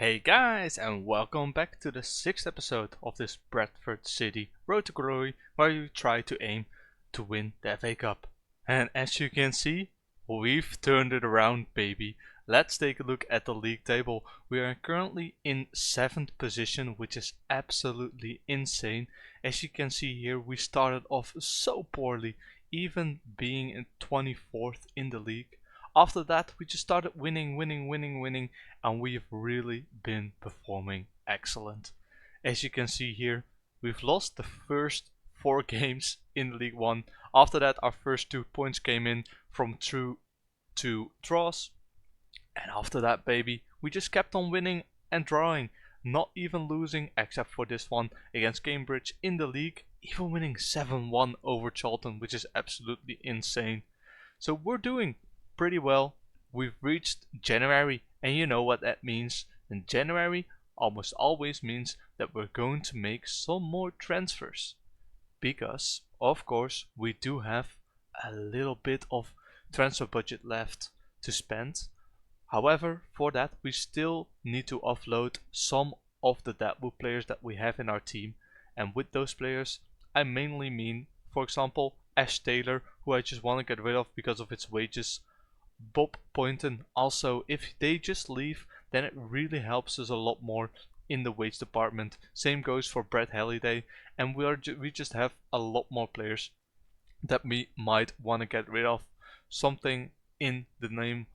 Hey guys, and welcome back to the 6th episode of this Bradford City Road to Glory, where you try to aim to win the FA Cup. And as you can see, we've turned it around, baby. Let's take a look at the league table. We are currently in 7th position, which is absolutely insane. As you can see here, we started off so poorly, even being in 24th in the league. After that, we just started winning, and we've really been performing excellent. As you can see here, we've lost the first 4 games in League 1. After that, our first 2 points came in from 2 draws. And after that, baby, we just kept on winning and drawing, not even losing except for this one against Cambridge in the league, even winning 7-1 over Charlton, which is absolutely insane. So we're doing pretty well. We've reached January, and you know what that means. And January almost always means that we're going to make some more transfers, because of course we do have a little bit of transfer budget left to spend. However, for that we still need to offload some of the Deadwood players that we have in our team, and with those players I mainly mean, for example, Ash Taylor, who I just want to get rid of because of its wages. Bob Poynton also, if they just leave, then it really helps us a lot more in the wage department. Same goes for Brett Halliday, and we just have a lot more players that we might want to get rid of. Something in the name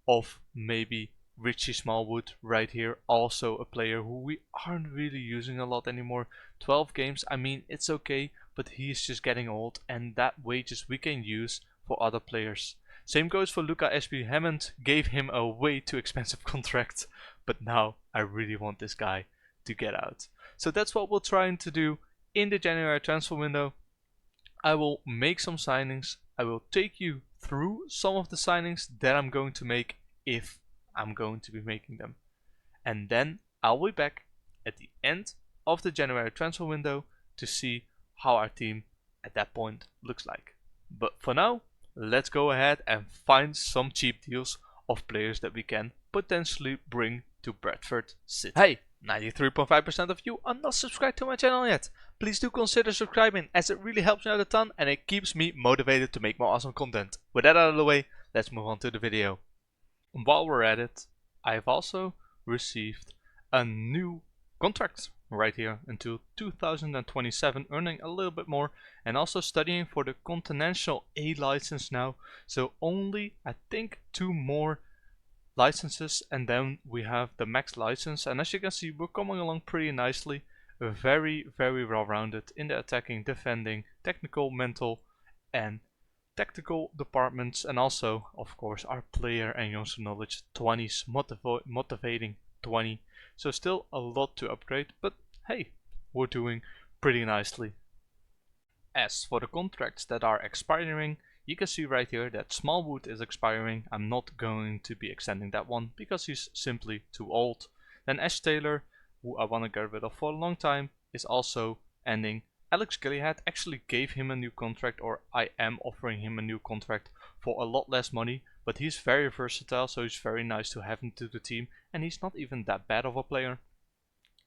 of maybe Richie Smallwood right here, also a player who we aren't really using a lot anymore. 12 games, I mean, it's okay, but he's just getting old, and that wages we can use for other players. Same goes for Luca SB Hammond. Gave him a way too expensive contract, but now I really want this guy to get out. So that's what we're trying to do in the January transfer window. I will make some signings. I will take you through some of the signings that I'm going to make, if I'm going to be making them. And then I'll be back at the end of the January transfer window to see how our team at that point looks like. But for now, let's go ahead and find some cheap deals of players that we can potentially bring to Bradford City. Hey, 93.5% of you are not subscribed to my channel yet. Please do consider subscribing, as it really helps me out a ton and it keeps me motivated to make more awesome content. With that out of the way, let's move on to the video. And while we're at it, I've also received a new contract right here until 2027, earning a little bit more, and also studying for the Continental A license now. So only, I think, 2 more licenses, and then we have the max license. And as you can see, we're coming along pretty nicely. Very well rounded in the attacking, defending, technical, mental, and tactical departments, and also of course our player and youngster knowledge 20s, motivating 20. So still a lot to upgrade, but hey, we're doing pretty nicely. As for the contracts that are expiring, you can see right here that Smallwood is expiring. I'm not going to be extending that one because he's simply too old. Then Ash Taylor, who I want to get rid of for a long time, is also ending. Alex Gillihat actually gave him a new contract, or I am offering him a new contract for a lot less money, but he's very versatile, so it's very nice to have him to the team, and he's not even that bad of a player.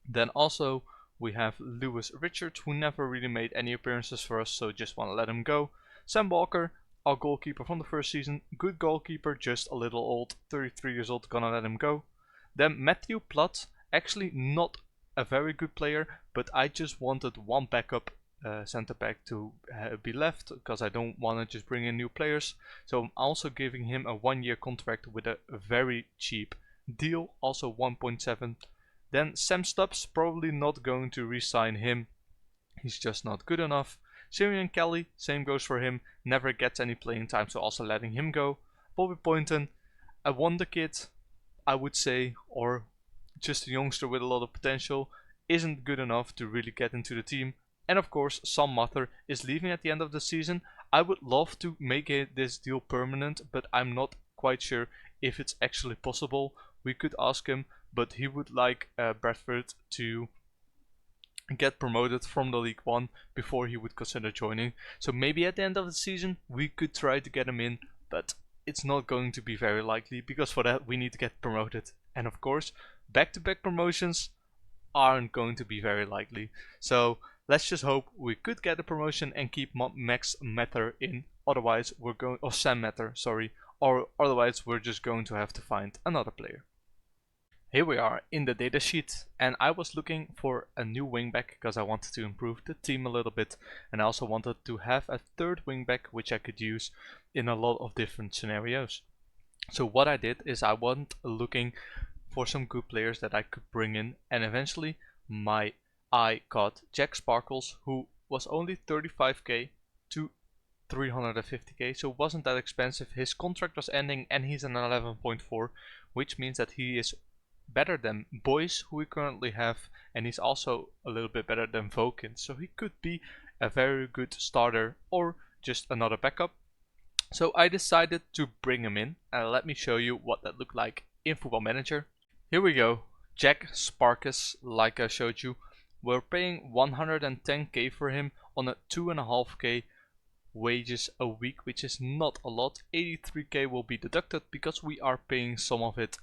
Then also we have Lewis Richards, who never really made any appearances for us, so just want to let him go. Sam Walker, our goalkeeper from the first season, good goalkeeper, just a little old, 33 years old, gonna let him go. Then Matthew Platt, actually not a very good player, but I just wanted one backup center back to be left, because I don't want to just bring in new players. So I'm also giving him a 1-year contract with a very cheap deal, also 1.7. Then Sam Stubbs, probably not going to re-sign him, he's just not good enough. Syrian Kelly, same goes for him, never gets any playing time, so also letting him go. Bobby Poynton, a Wonderkid, I would say, or just a youngster with a lot of potential, isn't good enough to really get into the team. And of course, Sam Mather is leaving at the end of the season. I would love to make this deal permanent, but I'm not quite sure if it's actually possible. We could ask him, but he would like Bradford to get promoted from the League 1 before he would consider joining. So maybe at the end of the season we could try to get him in, but it's not going to be very likely, because for that we need to get promoted. And of course, back-to-back promotions aren't going to be very likely. So let's just hope we could get a promotion and keep Max Matter in. Otherwise, we're going, or Sam Matter, sorry. Or otherwise, we're just going to have to find another player. Here we are in the datasheet, and I was looking for a new wingback because I wanted to improve the team a little bit, and I also wanted to have a third wingback which I could use in a lot of different scenarios. So what I did is I went looking for some good players that I could bring in, and eventually my eye caught Jack Sparkles, who was only 35k to 350k, so it wasn't that expensive. His contract was ending and he's an 11.4, which means that he is better than Boys, who we currently have, and he's also a little bit better than Vokin, so he could be a very good starter or just another backup. So I decided to bring him in, and let me show you what that looked like in Football Manager. Here we go, Jack Sparkus, like I showed you. We're paying 110k for him on a 2.5k wages a week, which is not a lot. 83k will be deducted because we are paying some of it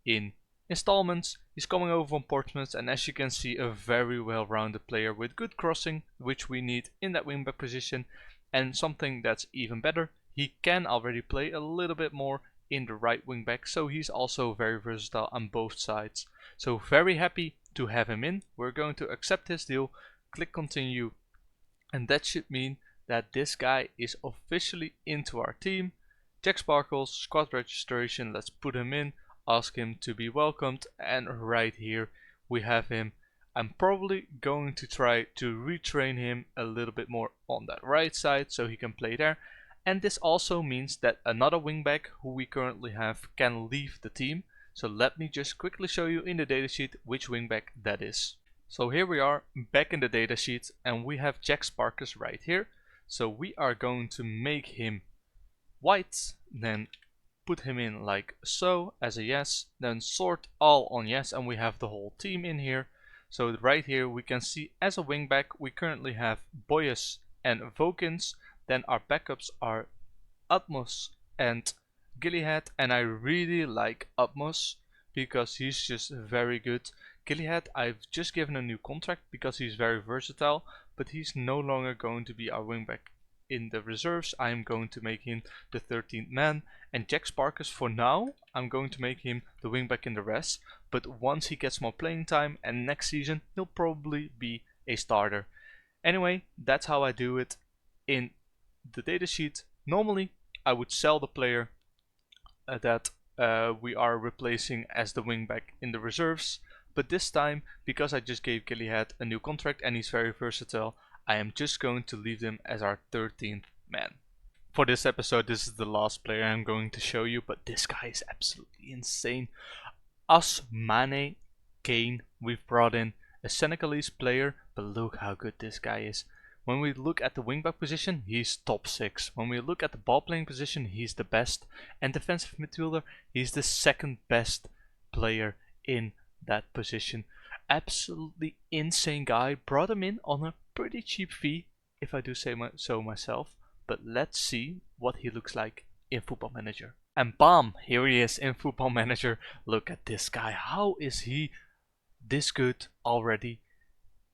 in installments. He's coming over from Portsmouth, and as you can see, a very well-rounded player with good crossing, which we need in that wingback position. And something that's even better, he can already play a little bit more in the right wingback, so he's also very versatile on both sides. So very happy to have him in. We're going to accept his deal, click continue, and that should mean that this guy is officially into our team. Jack Sparkles, squad registration, let's put him in, ask him to be welcomed, and right here we have him. I'm probably going to try to retrain him a little bit more on that right side so he can play there. And this also means that another wingback who we currently have can leave the team. So let me just quickly show you in the datasheet which wingback that is. So here we are back in the datasheet, and we have Jack Sparkus right here. So we are going to make him white, then put him in like so as a yes, then sort all on yes, and we have the whole team in here. So right here we can see as a wingback we currently have Boyes and Vokins. Then our backups are Atmos and Gilead, and I really like Atmos because he's just very good. Gilead I've just given a new contract because he's very versatile, but he's no longer going to be our wingback in the reserves. I am going to make him the 13th man, and Jack Sparkus for now I'm going to make him the wingback in the rest, but once he gets more playing time and next season he'll probably be a starter. Anyway, that's how I do it in the datasheet. Normally I would sell the player that we are replacing as the wingback in the reserves, but this time, because I just gave Gilead a new contract and he's very versatile, I am just going to leave him as our 13th man. For this episode, this is the last player I'm going to show you, but this guy is absolutely insane. Asmane Kane, we've brought in a Senegalese player, but look how good this guy is. When we look at the wingback position, he's top 6. When we look at the ball playing position, he's the best. And defensive midfielder, he's the second best player in that position. Absolutely insane guy. Brought him in on a pretty cheap fee, if I do say so myself. But let's see what he looks like in Football Manager. And bam, here he is in Football Manager. Look at this guy. How is he this good already?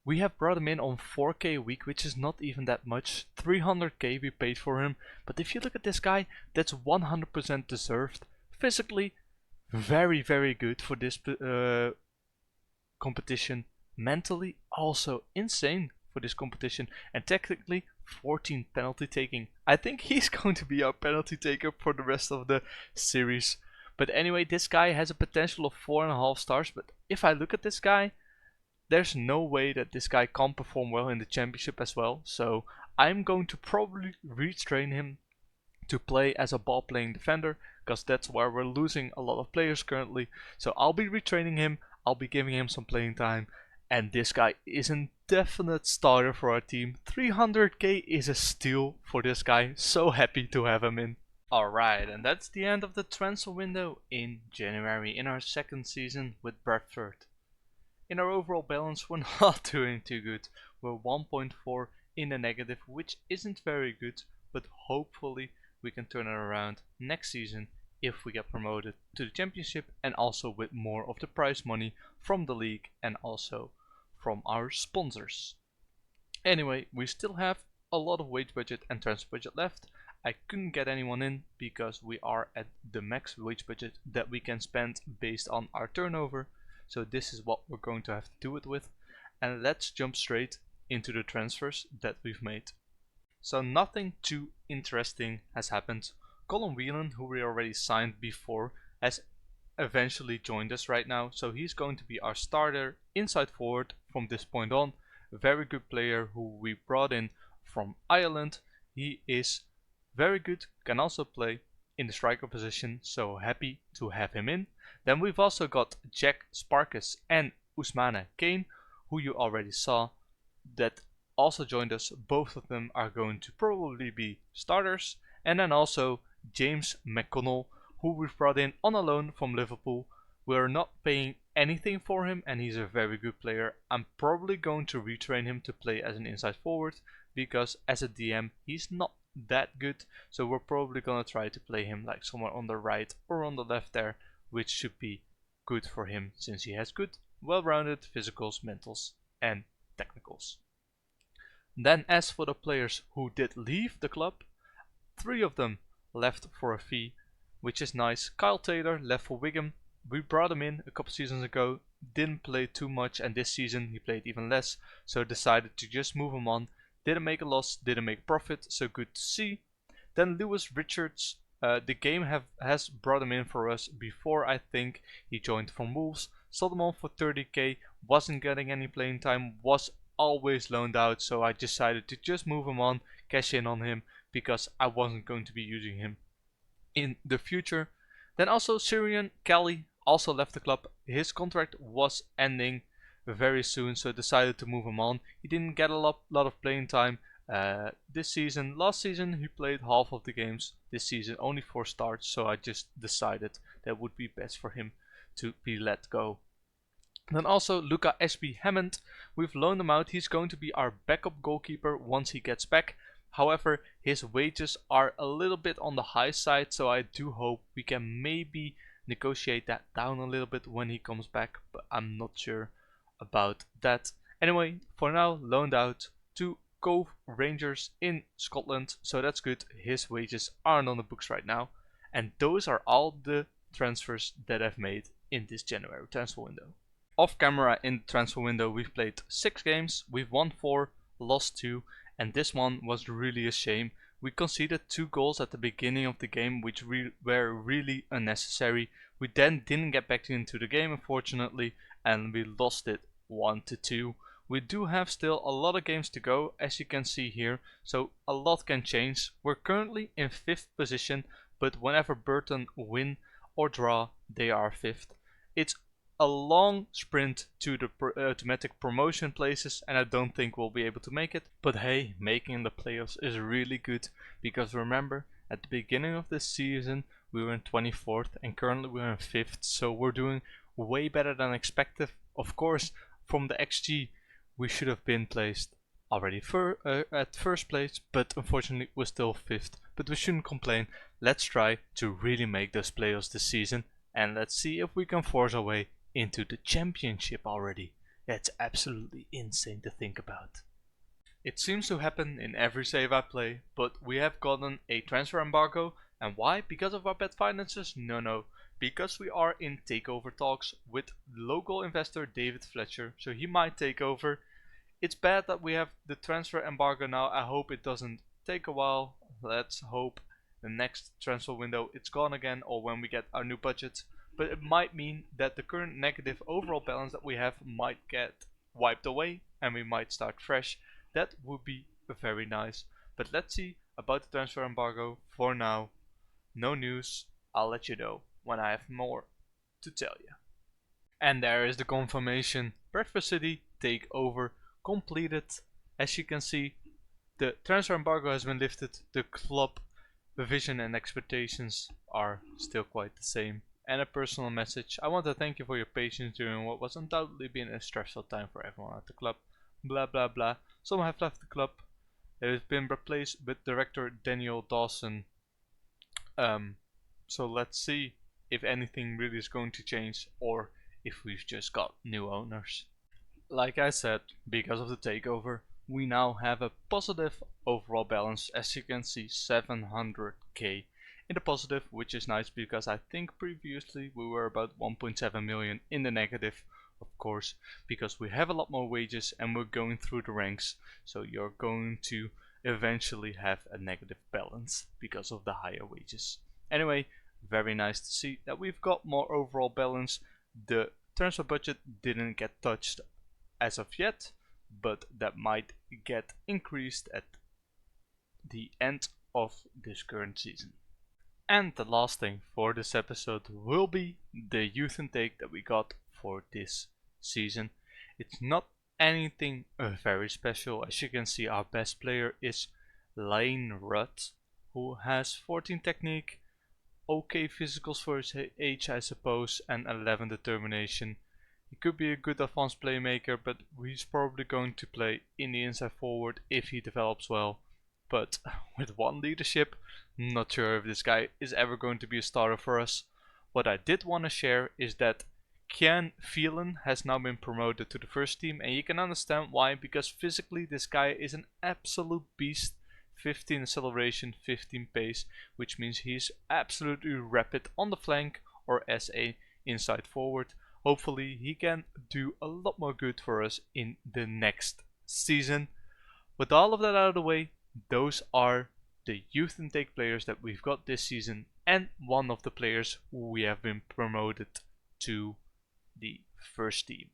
We have brought him in on 4k a week, which is not even that much. 300k we paid for him. But if you look at this guy, that's 100% deserved. Physically, very, very good for this competition. Mentally, also insane for this competition. And technically, 14 penalty taking. I think he's going to be our penalty taker for the rest of the series. But anyway, this guy has a potential of 4.5 stars. But if I look at this guy, there's no way that this guy can't perform well in the championship as well. So I'm going to probably retrain him to play as a ball playing defender, because that's where we're losing a lot of players currently. So I'll be retraining him, I'll be giving him some playing time, and this guy is a definite starter for our team. 300k is a steal for this guy, so happy to have him in. Alright, and that's the end of the transfer window in January in our second season with Bradford. In our overall balance, we're not doing too good. We're 1.4 in the negative, which isn't very good, but hopefully we can turn it around next season if we get promoted to the championship, and also with more of the prize money from the league and also from our sponsors. Anyway, we still have a lot of wage budget and transfer budget left. I couldn't get anyone in because we are at the max wage budget that we can spend based on our turnover. So this is what we're going to have to do it with. And let's jump straight into the transfers that we've made. So nothing too interesting has happened. Colin Whelan, who we already signed before, has eventually joined us right now. So he's going to be our starter inside forward from this point on. A very good player who we brought in from Ireland. He is very good, can also play in the striker position, so happy to have him in. Then we've also got Jack Sparkus and Ousmane Kane, who you already saw, that also joined us. Both of them are going to probably be starters. And then also James McConnell, who we've brought in on a loan from Liverpool. We're not paying anything for him and he's a very good player. I'm probably going to retrain him to play as an inside forward because as a DM he's not that good, so we're probably gonna try to play him like somewhere on the right or on the left there, which should be good for him since he has good, well-rounded physicals, mentals and technicals. Then as for the players who did leave the club, 3 of them left for a fee, which is nice. Kyle Taylor left for Wigan. We brought him in a couple seasons ago, didn't play too much, and this season he played even less, so decided to just move him on. Didn't make a loss, didn't make a profit, so good to see. Then Lewis Richards, the game has brought him in for us before. I think he joined from Wolves, sold him on for 30k, wasn't getting any playing time, was always loaned out, so I decided to just move him on, cash in on him, because I wasn't going to be using him in the future. Then also Syrian Kelly also left the club. His contract was ending very soon, so I decided to move him on. He didn't get a lot of playing time this season. Last season he played half of the games. This season only 4 starts, so I just decided that would be best for him to be let go. Then also Luca Ashby Hammond, we've loaned him out. He's going to be our backup goalkeeper once he gets back. However, his wages are a little bit on the high side, so I do hope we can maybe negotiate that down a little bit when he comes back, but I'm not sure about that. Anyway, for now, loaned out to Cove Rangers in Scotland, so that's good. His wages aren't on the books right now. And those are all the transfers that I've made in this January transfer window. Off camera in the transfer window, we've played 6 games, we've won 4, lost 2, and this one was really a shame. We conceded 2 goals at the beginning of the game, which were really unnecessary. We then didn't get back into the game, unfortunately, and we lost it 1-2. We do have still a lot of games to go, as you can see here, so a lot can change. We're currently in 5th position, but whenever Burton win or draw, they are 5th. It's a long sprint to the automatic promotion places, and I don't think we'll be able to make it. But hey, making the playoffs is really good, because remember, at the beginning of this season we were in 24th and currently we're in 5th, so we're doing way better than expected. Of course, from the XG we should have been placed already at first place, but unfortunately we're still 5th. But we shouldn't complain. Let's try to really make those playoffs this season, and let's see if we can force our way into the championship already. That's absolutely insane to think about. It seems to happen in every save I play, but we have gotten a transfer embargo. And why? Because of our bad finances? No. Because we are in takeover talks with local investor David Fletcher, so he might take over. It's bad that we have the transfer embargo now. I hope it doesn't take a while. Let's hope the next transfer window it's gone again, or when we get our new budget. But it might mean that the current negative overall balance that we have might get wiped away and we might start fresh. That would be very nice. But let's see about the transfer embargo. For now, no news. I'll let you know when I have more to tell you. And there is the confirmation. Bradford City takeover completed. As you can see, the transfer embargo has been lifted. The club vision and expectations are still quite the same. And a personal message: I want to thank you for your patience during what was undoubtedly been a stressful time for everyone at the club. Blah blah blah. Some have left the club. It has been replaced with director Daniel Dawson So let's see if anything really is going to change or if we've just got new owners. Like I said, because of the takeover, we now have a positive overall balance, as you can see, 700k in the positive, which is nice because I think previously we were about 1.7 million in the negative, of course, because we have a lot more wages and we're going through the ranks, so you're going to eventually have a negative balance because of the higher wages. Anyway, very nice to see that we've got more overall balance. The transfer budget didn't get touched as of yet, but that might get increased at the end of this current season. And the last thing for this episode will be the youth intake that we got for this season. It's not anything very special. As you can see, our best player is Lane Rudd, who has 14 technique, okay physicals for his age I suppose, and 11 determination. He could be a good advanced playmaker, but he's probably going to play in the inside forward if he develops well. But with 1 leadership, not sure if this guy is ever going to be a starter for us. What I did want to share is that Kian Phelan has now been promoted to the first team, and you can understand why, because physically this guy is an absolute beast. 15 acceleration, 15 pace, which means he's absolutely rapid on the flank or as a inside forward. Hopefully he can do a lot more good for us in the next season. With all of that out of the way, those are the youth intake players that we've got this season, and one of the players who we have been promoted to the first team.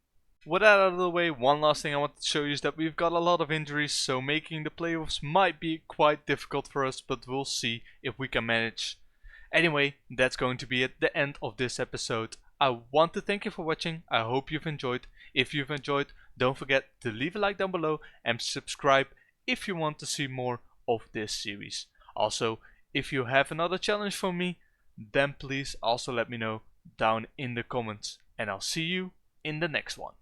With that out of the way, one last thing I want to show you is that we've got a lot of injuries, so making the playoffs might be quite difficult for us, but we'll see if we can manage. Anyway, that's going to be at the end of this episode. I want to thank you for watching. I hope you've enjoyed. If you've enjoyed, don't forget to leave a like down below and subscribe if you want to see more of this series. Also, if you have another challenge for me, then please also let me know down in the comments, and I'll see you in the next one.